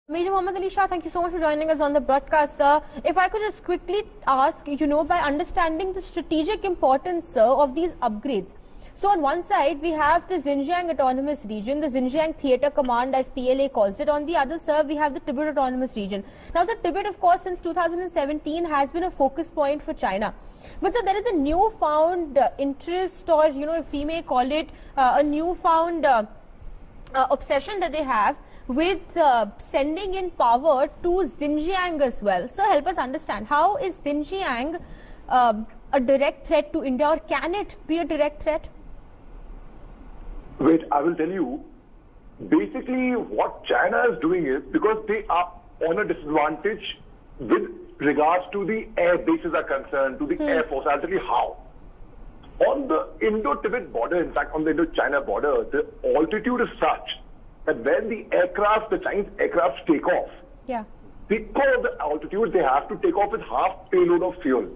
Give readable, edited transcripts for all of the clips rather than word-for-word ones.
Major Mohammad Ali Shah, thank you so much for joining us on the broadcast, sir. If I could just quickly ask, by understanding the strategic importance, sir, of these upgrades. So on one side, we have the Xinjiang Autonomous Region, the Xinjiang Theatre Command, as PLA calls it. On the other, sir, we have the Tibet Autonomous Region. Now, the Tibet, of course, since 2017 has been a focus point for China. But so there is a newfound interest, or, if we may call it a newfound obsession that they have with sending in power to Xinjiang as well. So help us understand, how is Xinjiang a direct threat to India, or can it be a direct threat? Wait, I will tell you. Basically, what China is doing is, because they are on a disadvantage with regards to the air bases are concerned, to the Air Force. I'll tell you how. On the Indo-Tibet border, in fact, on the Indo-China border, the altitude is such that when the Chinese aircrafts take off, because of the altitude, they have to take off with half payload of fuel.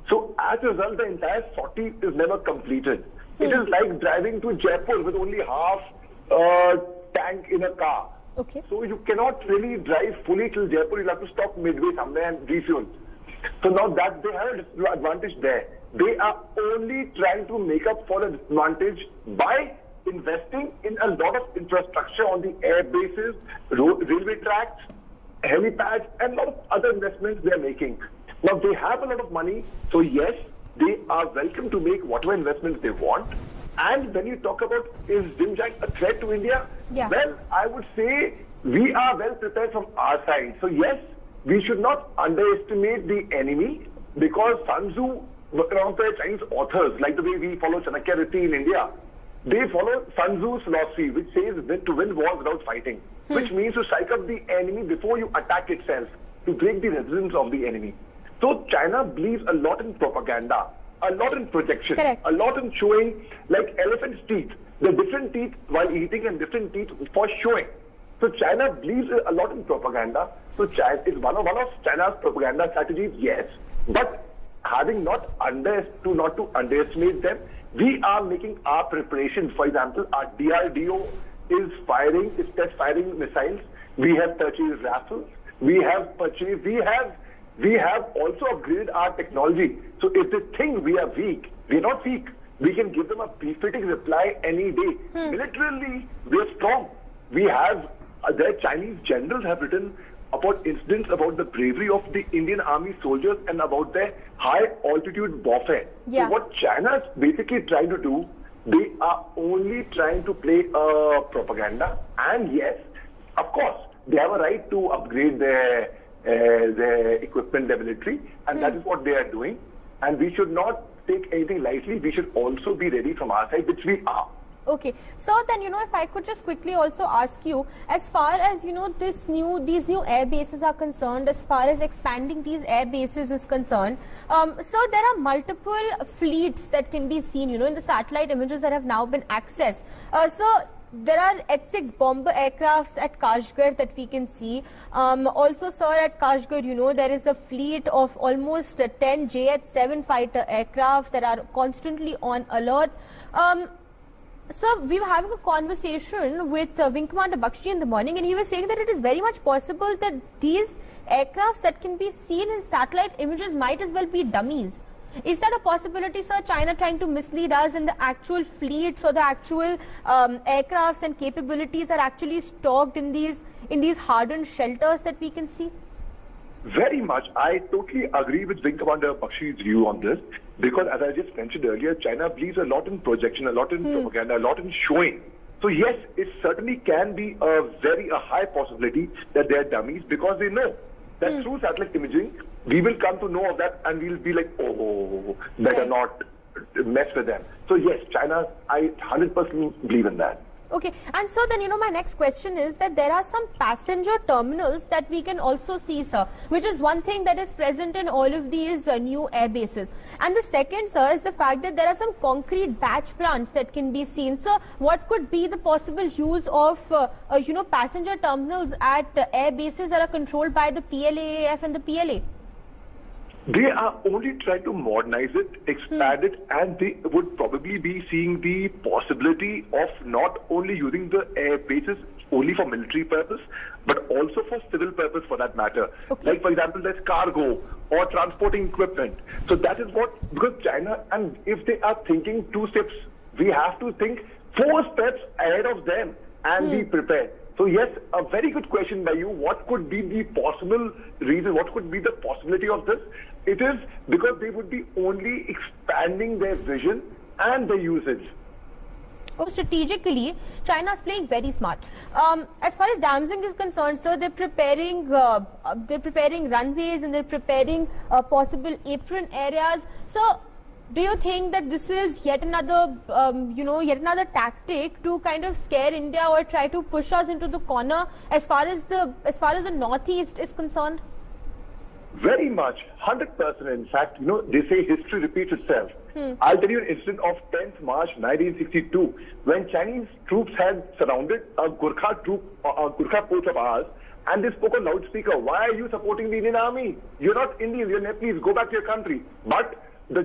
So as a result, the entire sortie is never completed. It is like driving to Jaipur with only half tank in a car. Okay. So you cannot really drive fully till Jaipur. You'll have to stop midway somewhere and refuel. So now that they have a disadvantage there, they are only trying to make up for the disadvantage by investing in a lot of infrastructure on the air bases, railway tracks, helipads, and a lot of other investments they are making. Now they have a lot of money, so yes, they are welcome to make whatever investments they want. And when you talk about, is Xinjiang a threat to India? Well, I would say we are well prepared from our side. So yes, we should not underestimate the enemy, because Sun Tzu, one of the Chinese authors, like the way we follow Chanakya Riti in India, they follow Sun Tzu's philosophy, which says to win wars without fighting, which means to strike up the enemy before you attack itself, to break the resistance of the enemy. So China believes a lot in propaganda, a lot in projection, a lot in showing, like elephant's teeth, the different teeth while eating and different teeth for showing. So China believes a lot in propaganda. So China is one of China's propaganda strategies, yes. But having not to underestimate them, we are making our preparations. For example, our DRDO is test firing missiles. We have purchased Rafales. We have also upgraded our technology. So if they think we are weak, we are not weak. We can give them a befitting reply any day. Militarily, we are strong. We have, their Chinese generals have written about incidents about the bravery of the Indian Army soldiers and about their high altitude warfare. So what China is basically trying to do, they are only trying to play propaganda. And yes, of course, they have a right to upgrade their equipment, their military, and that is what they are doing. And we should not take anything lightly. We should also be ready from our side, which we are. Okay. So then, if I could just quickly also ask you, as far as, these new air bases are concerned, as far as expanding these air bases is concerned, so there are multiple fleets that can be seen, in the satellite images that have now been accessed. So there are H-6 bomber aircrafts at Kashgar that we can see. Also, sir, at Kashgar, there is a fleet of almost 10 JH-7 fighter aircraft that are constantly on alert. Sir, we were having a conversation with Wing Commander Bakshi in the morning, and he was saying that it is very much possible that these aircrafts that can be seen in satellite images might as well be dummies. Is that a possibility, sir? China trying to mislead us, and the actual fleets or the actual aircrafts and capabilities are actually stocked in these hardened shelters that we can see? Very much. I totally agree with Wing Commander Bakshi's view on this, because as I just mentioned earlier, China believes a lot in projection, a lot in propaganda, a lot in showing. So yes, it certainly can be a high possibility that they are dummies, because they know that through satellite imaging, we will come to know of that, and we'll be like, oh, better not mess with them. So yes, China, I 100% believe in that. Okay, and so then, my next question is that there are some passenger terminals that we can also see, sir, which is one thing that is present in all of these new air bases. And the second, sir, is the fact that there are some concrete batch plants that can be seen. Sir, what could be the possible use of, passenger terminals at air bases that are controlled by the PLAAF and the PLA? They are only trying to modernize it, expand it, and they would probably be seeing the possibility of not only using the air bases only for military purpose, but also for civil purpose for that matter. Okay. Like, for example, there's cargo or transporting equipment. So that is what, because China, and if they are thinking 2 steps, we have to think 4 steps ahead of them and be prepared. So yes, a very good question by you. What could be the possible reason? What could be the possibility of this? It is because they would be only expanding their vision and their usage. Oh, strategically, China is playing very smart. As far as damaging is concerned, sir, they're preparing runways and they're preparing possible apron areas. So, do you think that this is yet another, yet another tactic to kind of scare India or try to push us into the corner as far as the northeast is concerned? Very much, 100%. In fact, they say history repeats itself. I'll tell you an incident of 10th March 1962, when Chinese troops had surrounded a Gurkha post of ours, and they spoke on loudspeaker. Why are you supporting the Indian army? You're not Indian, you're Nepalese, go back to your country. But the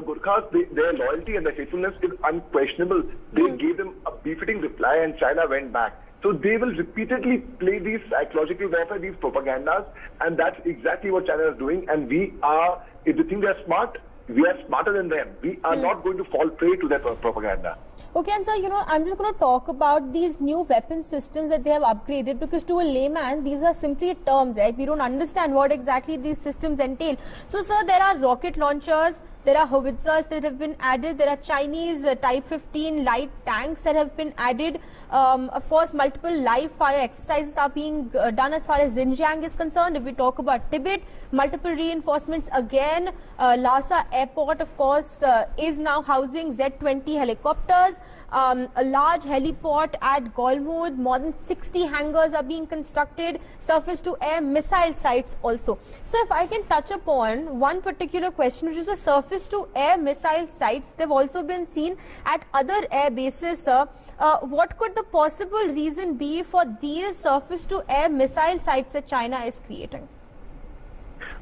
Gurkhas, their loyalty and their faithfulness is unquestionable. They gave them a befitting reply and China went back. So they will repeatedly play these psychological warfare, these propagandas, and that's exactly what China is doing. And we are, if they think they're smart, we are smarter than them. We are not going to fall prey to their propaganda. Okay, and sir, I'm just going to talk about these new weapon systems that they have upgraded, because to a layman, these are simply terms, right? We don't understand what exactly these systems entail. So, sir, there are rocket launchers, there are howitzers that have been added, there are Chinese Type 15 light tanks that have been added. Of course, multiple live fire exercises are being done as far as Xinjiang is concerned. If we talk about Tibet, multiple reinforcements again. Lhasa Airport, of course, is now housing Z-20 helicopters. A large heliport at Golmud, more than 60 hangars are being constructed, surface-to-air missile sites also. So if I can touch upon one particular question, which is the surface-to-air missile sites, they've also been seen at other air bases, sir. What could the possible reason be for these surface-to-air missile sites that China is creating?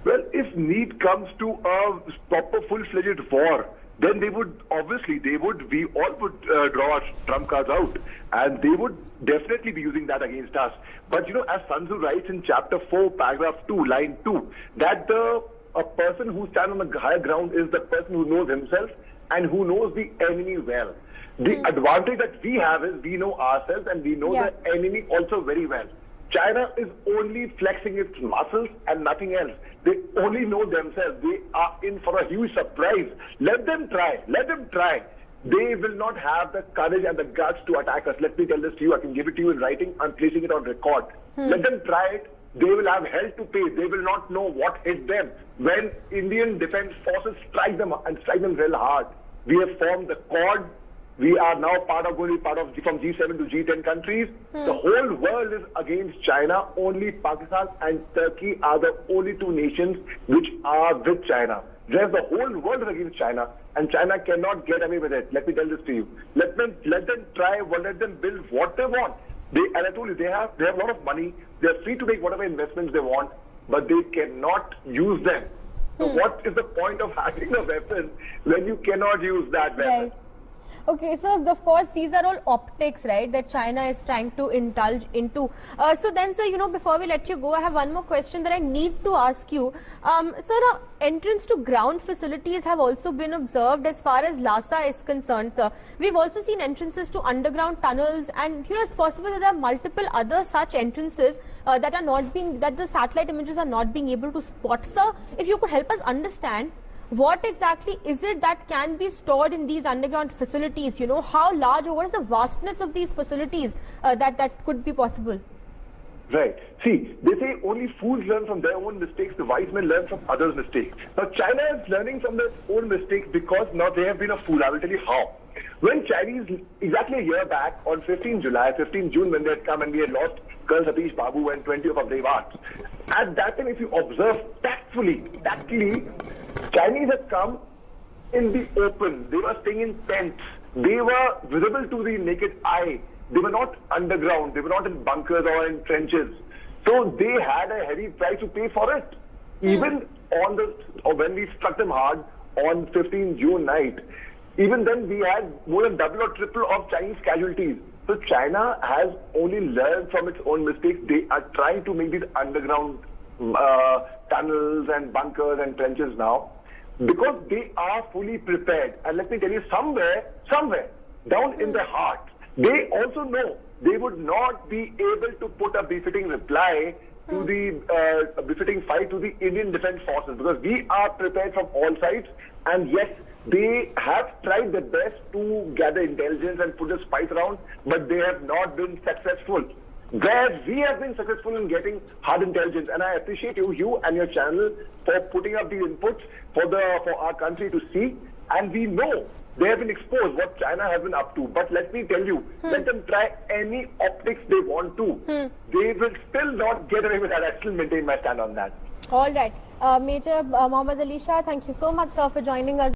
Well, if need comes to a proper full-fledged war, then we all would draw our trump cards out, and they would definitely be using that against us. But as Sun Tzu writes in chapter 4, paragraph 2, line 2, that a person who stands on the higher ground is the person who knows himself and who knows the enemy well. The advantage that we have is we know ourselves and we know the enemy also very well. China is only flexing its muscles and nothing else. They only know themselves. They are in for a huge surprise. Let them try. Let them try. They will not have the courage and the guts to attack us. Let me tell this to you. I can give it to you in writing. I'm placing it on record. Let them try it. They will have hell to pay. They will not know what hit them when Indian Defence Forces strike them real hard. We have formed the Quad. We are now going to be part of from G7 to G10 countries. The whole world is against China. Only Pakistan and Turkey are the only 2 nations which are with China. The whole world is against China, and China cannot get away with it. Let me tell this to you. Let them try. Let them build what they want. And I told you, they have a lot of money. They are free to make whatever investments they want, but they cannot use them. So what is the point of having a weapon when you cannot use that weapon? Right. Okay, so of course these are all optics, right, that China is trying to indulge into. So then, sir, before we let you go, I have one more question that I need to ask you. So now, entrance to ground facilities have also been observed as far as Lhasa is concerned, sir. We've also seen entrances to underground tunnels, and it's possible that there are multiple other such entrances that the satellite images are not being able to spot, sir. If you could help us understand, what exactly is it that can be stored in these underground facilities? How large, or what is the vastness of these facilities that could be possible? Right. See, they say only fools learn from their own mistakes, the wise men learn from others' mistakes. Now, China is learning from their own mistakes because now they have been a fool. I will tell you how. When Chinese, exactly a year back, on 15 June, when they had come and we had lost Colonel Satish Babu and 20 of our brave hearts, at that time, if you observe tactfully, Chinese had come in the open. They were staying in tents. They were visible to the naked eye. They were not underground. They were not in bunkers or in trenches. So they had a heavy price to pay for it. Even when we struck them hard on 15 June night, even then we had more than double or triple of Chinese casualties. So China has only learned from its own mistakes. They are trying to make these underground tunnels and bunkers and trenches now because they are fully prepared. And let me tell you, somewhere down in their heart, they also know they would not be able to put a befitting reply to the befitting fight to the Indian Defence Forces, because we are prepared from all sides. And yes, they have tried their best to gather intelligence and put a spice around, but they have not been successful. Where we have been successful in getting hard intelligence, and I appreciate you and your channel for putting up these inputs for our country to see, and we know they have been exposed what China has been up to. But let me tell you, let them try any optics they want to. They will still not get away with that. I still maintain my stand on that. All right. Major Mohammad Ali Shah, thank you so much, sir, for joining us.